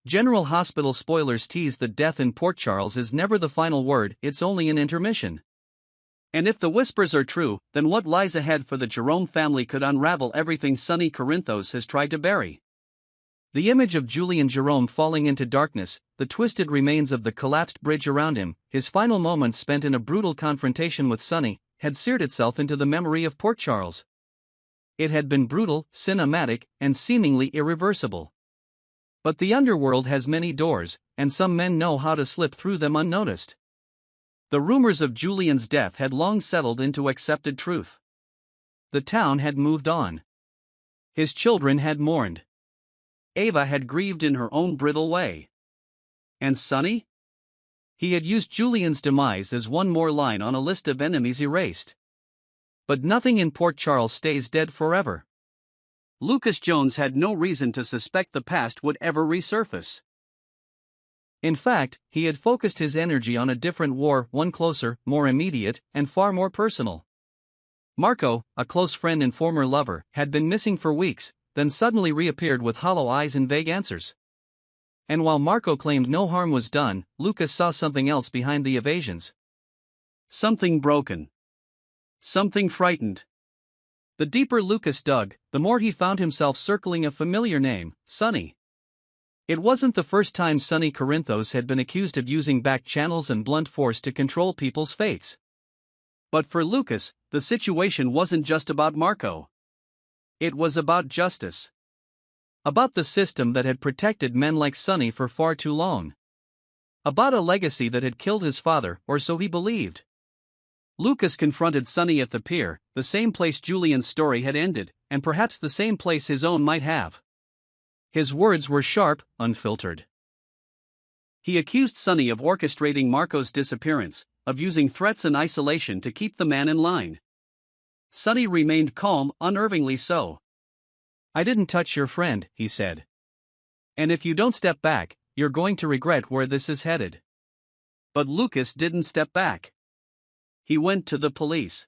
General Hospital spoilers tease that death in Port Charles is never the final word, it's only an intermission. And if the whispers are true, then what lies ahead for the Jerome family could unravel everything Sonny Corinthos has tried to bury. The image of Julian Jerome falling into darkness, the twisted remains of the collapsed bridge around him, his final moments spent in a brutal confrontation with Sonny, had seared itself into the memory of Port Charles. It had been brutal, cinematic, and seemingly irreversible. But the underworld has many doors, and some men know how to slip through them unnoticed. The rumors of Julian's death had long settled into accepted truth. The town had moved on. His children had mourned. Ava had grieved in her own brittle way. And Sonny? He had used Julian's demise as one more line on a list of enemies erased. But nothing in Port Charles stays dead forever. Lucas Jones had no reason to suspect the past would ever resurface. In fact, he had focused his energy on a different war, one closer, more immediate, and far more personal. Marco, a close friend and former lover, had been missing for weeks, then suddenly reappeared with hollow eyes and vague answers. And while Marco claimed no harm was done, Lucas saw something else behind the evasions. Something broken. Something frightened. The deeper Lucas dug, the more he found himself circling a familiar name, Sonny. It wasn't the first time Sonny Corinthos had been accused of using back channels and blunt force to control people's fates. But for Lucas, the situation wasn't just about Marco. It was about justice. About the system that had protected men like Sonny for far too long. About a legacy that had killed his father, or so he believed. Lucas confronted Sonny at the pier, the same place Julian's story had ended, and perhaps the same place his own might have. His words were sharp, unfiltered. He accused Sonny of orchestrating Marco's disappearance, of using threats and isolation to keep the man in line. Sonny remained calm, unnervingly so. "I didn't touch your friend," he said. "And if you don't step back, you're going to regret where this is headed." But Lucas didn't step back. He went to the police.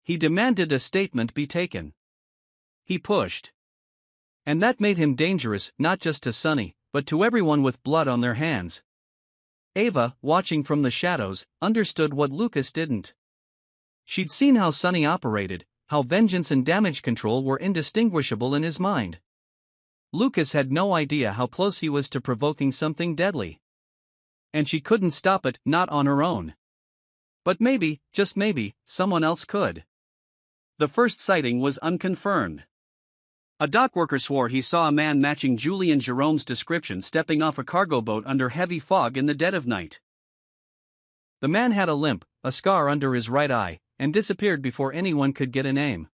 He demanded a statement be taken. He pushed. And that made him dangerous, not just to Sonny, but to everyone with blood on their hands. Ava, watching from the shadows, understood what Lucas didn't. She'd seen how Sonny operated, how vengeance and damage control were indistinguishable in his mind. Lucas had no idea how close he was to provoking something deadly. And she couldn't stop it, not on her own. But maybe, just maybe, someone else could. The first sighting was unconfirmed. A dockworker swore he saw a man matching Julian Jerome's description stepping off a cargo boat under heavy fog in the dead of night. The man had a limp, a scar under his right eye, and disappeared before anyone could get a name.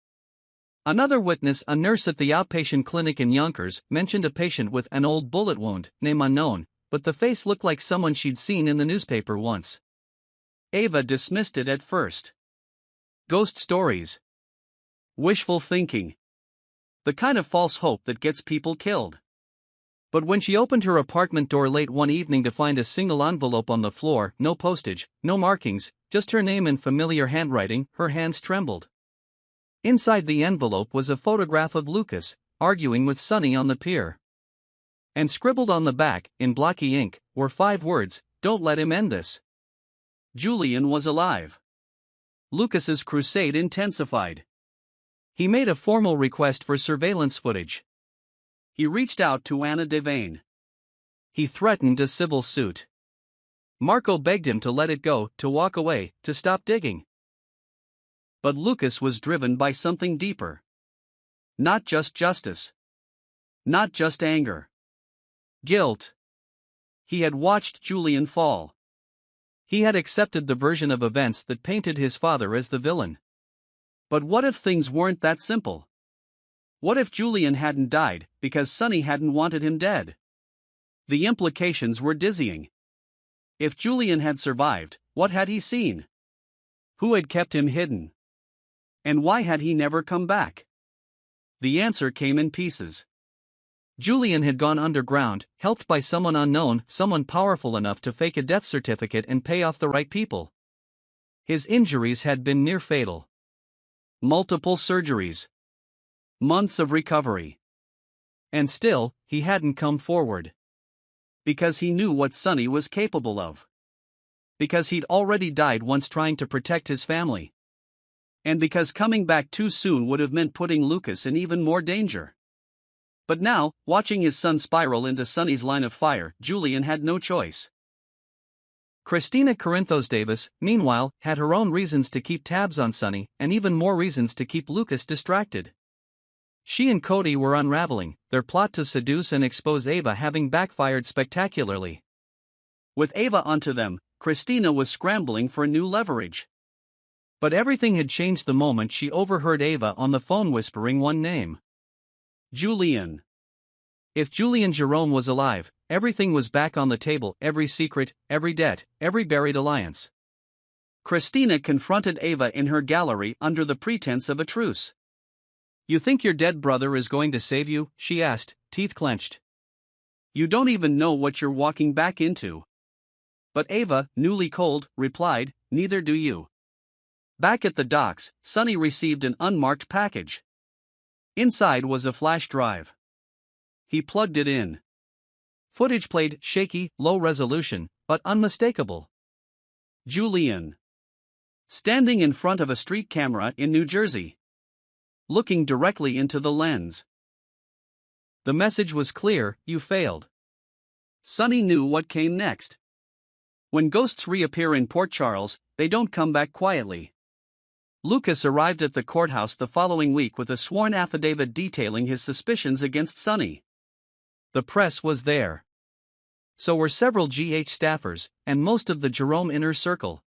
Another witness, a nurse at the outpatient clinic in Yonkers, mentioned a patient with an old bullet wound, name unknown, but the face looked like someone she'd seen in the newspaper once. Ava dismissed it at first. Ghost stories. Wishful thinking. The kind of false hope that gets people killed. But when she opened her apartment door late one evening to find a single envelope on the floor, no postage, no markings, just her name in familiar handwriting, her hands trembled. Inside the envelope was a photograph of Lucas, arguing with Sonny on the pier. And scribbled on the back, in blocky ink, were 5 words, "Don't let him end this." Julian was alive. Lucas's crusade intensified. He made a formal request for surveillance footage. He reached out to Anna Devane. He threatened a civil suit. Marco begged him to let it go, to walk away, to stop digging. But Lucas was driven by something deeper. Not just justice. Not just anger. Guilt. He had watched Julian fall. He had accepted the version of events that painted his father as the villain. But what if things weren't that simple? What if Julian hadn't died because Sonny hadn't wanted him dead? The implications were dizzying. If Julian had survived, what had he seen? Who had kept him hidden? And why had he never come back? The answer came in pieces. Julian had gone underground, helped by someone unknown, someone powerful enough to fake a death certificate and pay off the right people. His injuries had been near fatal. Multiple surgeries. Months of recovery. And still, he hadn't come forward. Because he knew what Sonny was capable of. Because he'd already died once trying to protect his family. And because coming back too soon would have meant putting Lucas in even more danger. But now, watching his son spiral into Sonny's line of fire, Julian had no choice. Kristina Corinthos Davis, meanwhile, had her own reasons to keep tabs on Sonny, and even more reasons to keep Lucas distracted. She and Cody were unraveling, their plot to seduce and expose Ava having backfired spectacularly. With Ava onto them, Kristina was scrambling for new leverage. But everything had changed the moment she overheard Ava on the phone whispering one name. Julian. If Julian Jerome was alive, everything was back on the table, every secret, every debt, every buried alliance. Kristina confronted Ava in her gallery under the pretense of a truce. "You think your dead brother is going to save you?" she asked, teeth clenched. "You don't even know what you're walking back into." But Ava, newly cold, replied, "Neither do you." Back at the docks, Sonny received an unmarked package. Inside was a flash drive. He plugged it in. Footage played, shaky, low resolution, but unmistakable. Julian. Standing in front of a street camera in New Jersey. Looking directly into the lens. The message was clear: you failed. Sonny knew what came next. When ghosts reappear in Port Charles, they don't come back quietly. Lucas arrived at the courthouse the following week with a sworn affidavit detailing his suspicions against Sonny. The press was there. So were several GH staffers, and most of the Jerome inner circle.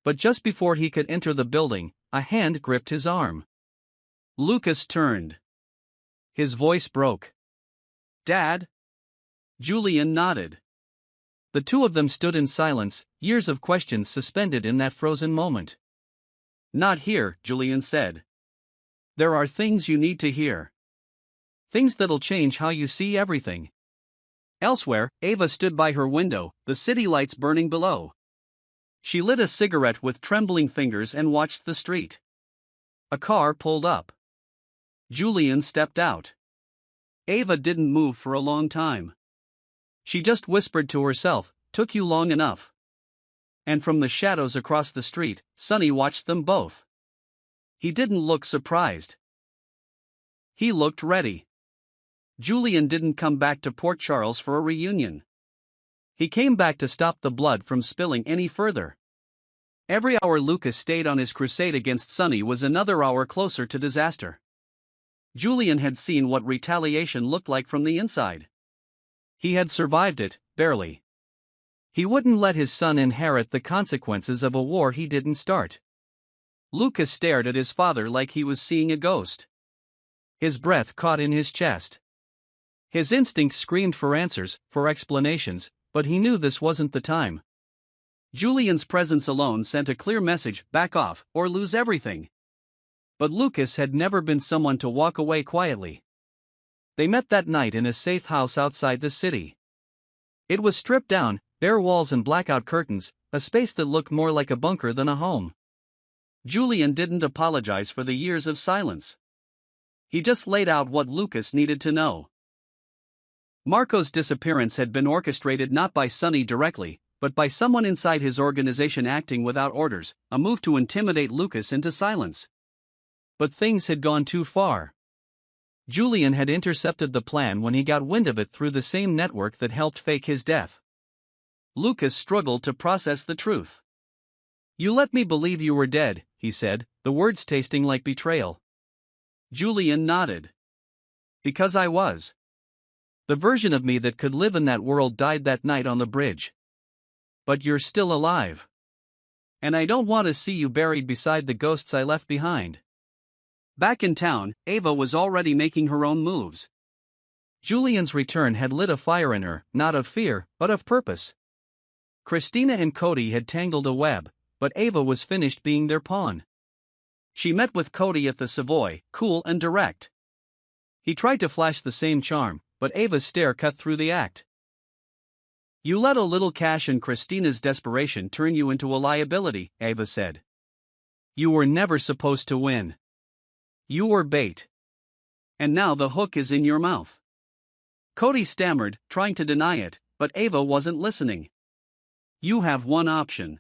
But just before he could enter the building, a hand gripped his arm. Lucas turned. His voice broke. "Dad?" Julian nodded. The two of them stood in silence, years of questions suspended in that frozen moment. "Not here," Julian said. "There are things you need to hear. Things that'll change how you see everything." Elsewhere, Ava stood by her window, the city lights burning below. She lit a cigarette with trembling fingers and watched the street. A car pulled up. Julian stepped out. Ava didn't move for a long time. She just whispered to herself, "Took you long enough." And from the shadows across the street, Sonny watched them both. He didn't look surprised. He looked ready. Julian didn't come back to Port Charles for a reunion. He came back to stop the blood from spilling any further. Every hour Lucas stayed on his crusade against Sonny was another hour closer to disaster. Julian had seen what retaliation looked like from the inside. He had survived it, barely. He wouldn't let his son inherit the consequences of a war he didn't start. Lucas stared at his father like he was seeing a ghost. His breath caught in his chest. His instincts screamed for answers, for explanations, but he knew this wasn't the time. Julian's presence alone sent a clear message: back off, or lose everything. But Lucas had never been someone to walk away quietly. They met that night in a safe house outside the city. It was stripped down, bare walls and blackout curtains, a space that looked more like a bunker than a home. Julian didn't apologize for the years of silence. He just laid out what Lucas needed to know. Marco's disappearance had been orchestrated not by Sonny directly, but by someone inside his organization acting without orders, a move to intimidate Lucas into silence. But things had gone too far. Julian had intercepted the plan when he got wind of it through the same network that helped fake his death. Lucas struggled to process the truth. "You let me believe you were dead," he said, the words tasting like betrayal. Julian nodded. "Because I was. The version of me that could live in that world died that night on the bridge. But you're still alive. And I don't want to see you buried beside the ghosts I left behind." Back in town, Ava was already making her own moves. Julian's return had lit a fire in her, not of fear, but of purpose. Kristina and Cody had tangled a web, but Ava was finished being their pawn. She met with Cody at the Savoy, cool and direct. He tried to flash the same charm, but Ava's stare cut through the act. "You let a little cash and Kristina's desperation turn you into a liability," Ava said. "You were never supposed to win. You were bait. And now the hook is in your mouth." Cody stammered, trying to deny it, but Ava wasn't listening. You have one option.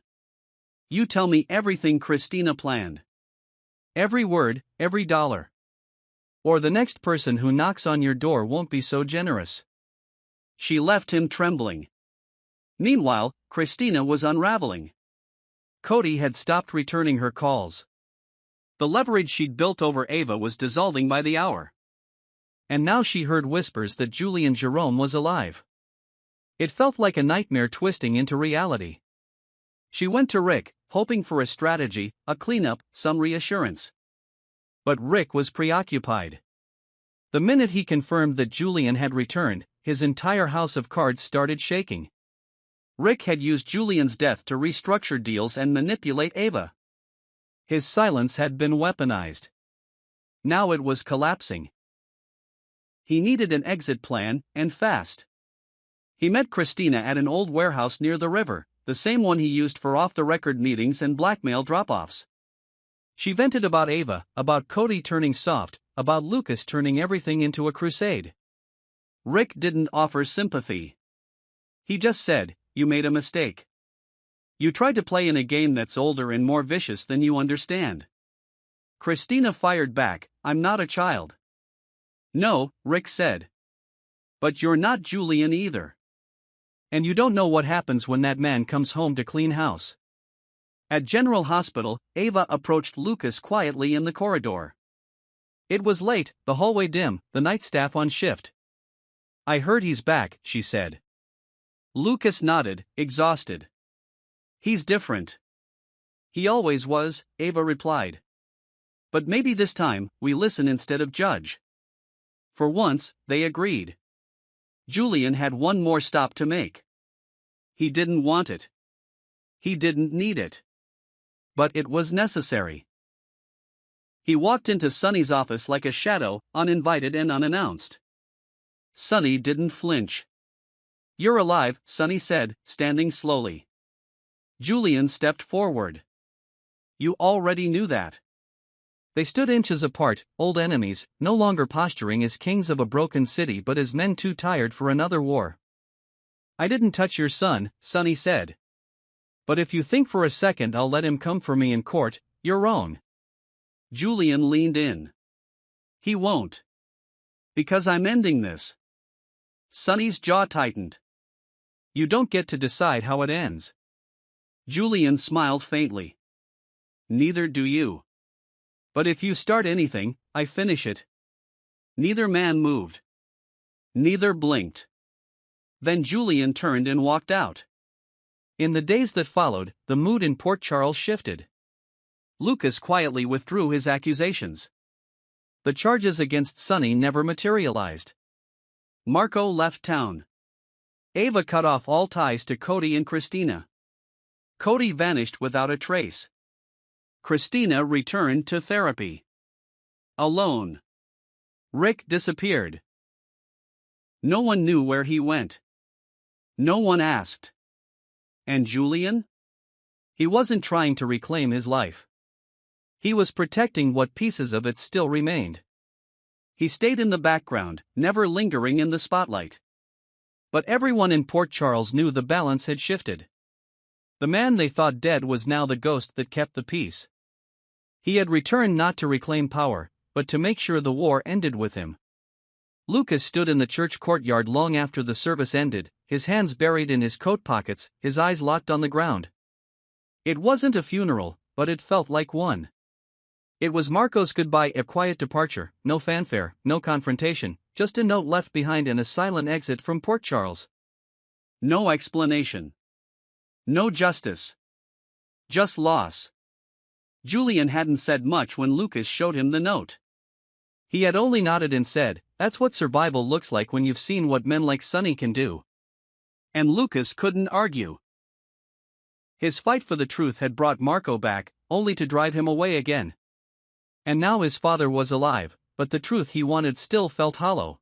You tell me everything Kristina planned. Every word, every dollar. Or the next person who knocks on your door won't be so generous. She left him trembling. Meanwhile, Kristina was unraveling. Cody had stopped returning her calls. The leverage she'd built over Ava was dissolving by the hour. And now she heard whispers that Julian Jerome was alive. It felt like a nightmare twisting into reality. She went to Rick, hoping for a strategy, a cleanup, some reassurance. But Rick was preoccupied. The minute he confirmed that Julian had returned, his entire house of cards started shaking. Rick had used Julian's death to restructure deals and manipulate Ava. His silence had been weaponized. Now it was collapsing. He needed an exit plan, and fast. He met Kristina at an old warehouse near the river, the same one he used for off-the-record meetings and blackmail drop-offs. She vented about Ava, about Cody turning soft, about Lucas turning everything into a crusade. Rick didn't offer sympathy. He just said, "You made a mistake. You tried to play in a game that's older and more vicious than you understand." Kristina fired back, "I'm not a child." "No," Rick said. "But you're not Julian either. And you don't know what happens when that man comes home to clean house." At General Hospital, Ava approached Lucas quietly in the corridor. It was late, the hallway dim, the night staff on shift. "I heard he's back," she said. Lucas nodded, exhausted. "He's different." "He always was," Ava replied. "But maybe this time, we listen instead of judge." For once, they agreed. Julian had one more stop to make. He didn't want it. He didn't need it. But it was necessary. He walked into Sonny's office like a shadow, uninvited and unannounced. Sonny didn't flinch. "You're alive," Sonny said, standing slowly. Julian stepped forward. "You already knew that." They stood inches apart, old enemies, no longer posturing as kings of a broken city but as men too tired for another war. "I didn't touch your son," Sonny said. "But if you think for a second I'll let him come for me in court, you're wrong." Julian leaned in. "He won't. Because I'm ending this." Sonny's jaw tightened. "You don't get to decide how it ends." Julian smiled faintly. "Neither do you. But if you start anything, I finish it." Neither man moved. Neither blinked. Then Julian turned and walked out. In the days that followed, the mood in Port Charles shifted. Lucas quietly withdrew his accusations. The charges against Sonny never materialized. Marco left town. Ava cut off all ties to Cody and Kristina. Cody vanished without a trace. Kristina returned to therapy. Alone. Rick disappeared. No one knew where he went. No one asked. And Julian? He wasn't trying to reclaim his life. He was protecting what pieces of it still remained. He stayed in the background, never lingering in the spotlight. But everyone in Port Charles knew the balance had shifted. The man they thought dead was now the ghost that kept the peace. He had returned not to reclaim power, but to make sure the war ended with him. Lucas stood in the church courtyard long after the service ended, his hands buried in his coat pockets, his eyes locked on the ground. It wasn't a funeral, but it felt like one. It was Marco's goodbye, a quiet departure, no fanfare, no confrontation, just a note left behind and a silent exit from Port Charles. No explanation. No justice. Just loss. Julian hadn't said much when Lucas showed him the note. He had only nodded and said, "That's what survival looks like when you've seen what men like Sonny can do." And Lucas couldn't argue. His fight for the truth had brought Marco back, only to drive him away again. And now his father was alive, but the truth he wanted still felt hollow.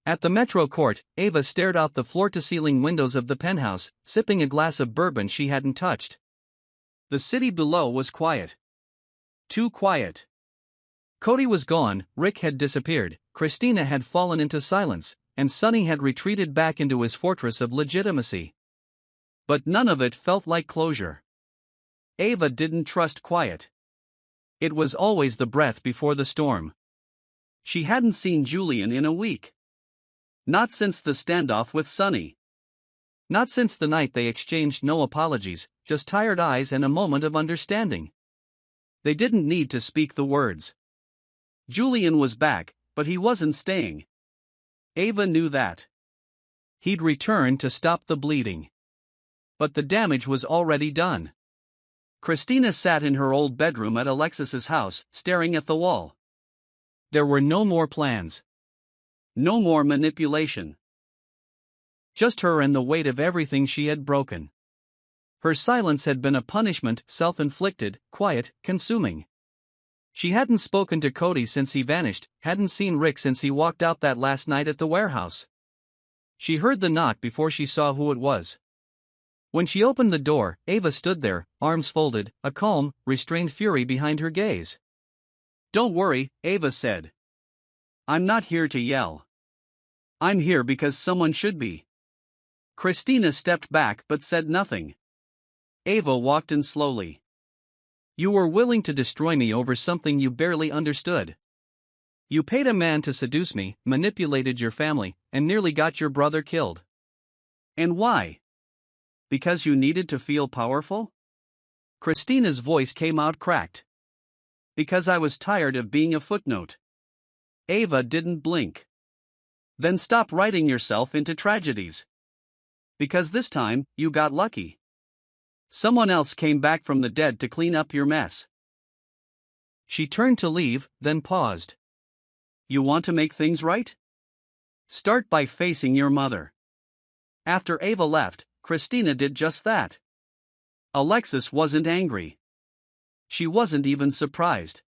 At the Metro Court, Ava stared out the floor-to-ceiling windows of the penthouse, sipping a glass of bourbon she hadn't touched. The city below was quiet. Too quiet. Cody was gone, Rick had disappeared, Kristina had fallen into silence, and Sonny had retreated back into his fortress of legitimacy. But none of it felt like closure. Ava didn't trust quiet. It was always the breath before the storm. She hadn't seen Julian in a week. Not since the standoff with Sonny. Not since the night they exchanged no apologies, just tired eyes and a moment of understanding. They didn't need to speak the words. Julian was back, but he wasn't staying. Ava knew that. He'd return to stop the bleeding. But the damage was already done. Kristina sat in her old bedroom at Alexis's house, staring at the wall. There were no more plans. No more manipulation. Just her and the weight of everything she had broken. Her silence had been a punishment, self-inflicted, quiet, consuming. She hadn't spoken to Cody since he vanished, hadn't seen Rick since he walked out that last night at the warehouse. She heard the knock before she saw who it was. When she opened the door, Ava stood there, arms folded, a calm, restrained fury behind her gaze. "Don't worry," Ava said. "I'm not here to yell. I'm here because someone should be." Kristina stepped back but said nothing. Ava walked in slowly. "You were willing to destroy me over something you barely understood. You paid a man to seduce me, manipulated your family, and nearly got your brother killed. And why? Because you needed to feel powerful?" Kristina's voice came out cracked. "Because I was tired of being a footnote." Ava didn't blink. "Then stop writing yourself into tragedies. Because this time, you got lucky. Someone else came back from the dead to clean up your mess." She turned to leave, then paused. "You want to make things right? Start by facing your mother." After Ava left, Kristina did just that. Alexis wasn't angry. She wasn't even surprised.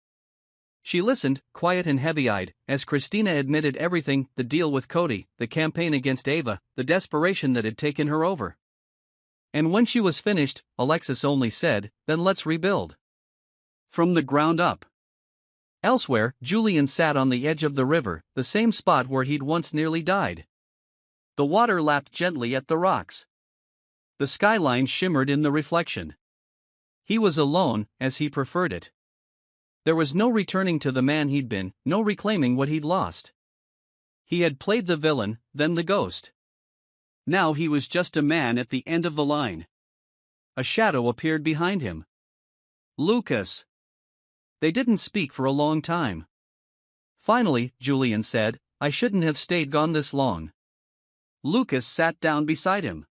She listened, quiet and heavy-eyed, as Kristina admitted everything, the deal with Cody, the campaign against Ava, the desperation that had taken her over. And when she was finished, Alexis only said, "Then let's rebuild. From the ground up." Elsewhere, Julian sat on the edge of the river, the same spot where he'd once nearly died. The water lapped gently at the rocks. The skyline shimmered in the reflection. He was alone, as he preferred it. There was no returning to the man he'd been, no reclaiming what he'd lost. He had played the villain, then the ghost. Now he was just a man at the end of the line. A shadow appeared behind him. "Lucas." They didn't speak for a long time. Finally, Julian said, "I shouldn't have stayed gone this long." Lucas sat down beside him.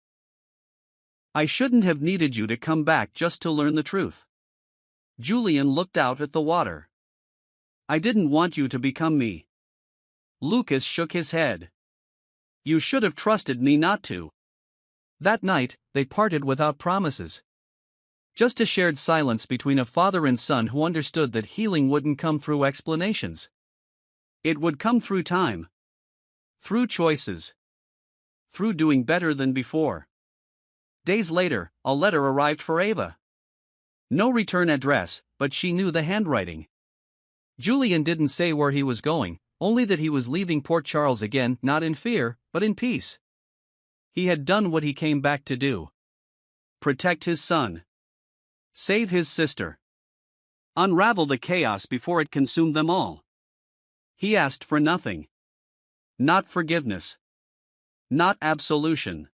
"I shouldn't have needed you to come back just to learn the truth." Julian looked out at the water. "I didn't want you to become me." Lucas shook his head. "You should have trusted me not to." That night, they parted without promises. Just a shared silence between a father and son who understood that healing wouldn't come through explanations. It would come through time. Through choices. Through doing better than before. Days later, a letter arrived for Ava. No return address, but she knew the handwriting. Julian didn't say where he was going, only that he was leaving Port Charles again, not in fear, but in peace. He had done what he came back to do. Protect his son. Save his sister. Unravel the chaos before it consumed them all. He asked for nothing. Not forgiveness. Not absolution.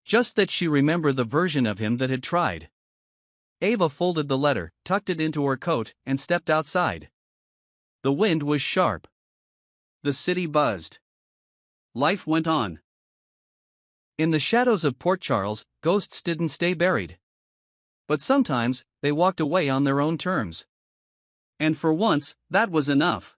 Just that she remember the version of him that had tried. Ava folded the letter, tucked it into her coat, and stepped outside. The wind was sharp. The city buzzed. Life went on. In the shadows of Port Charles, ghosts didn't stay buried. But sometimes, they walked away on their own terms. And for once, that was enough.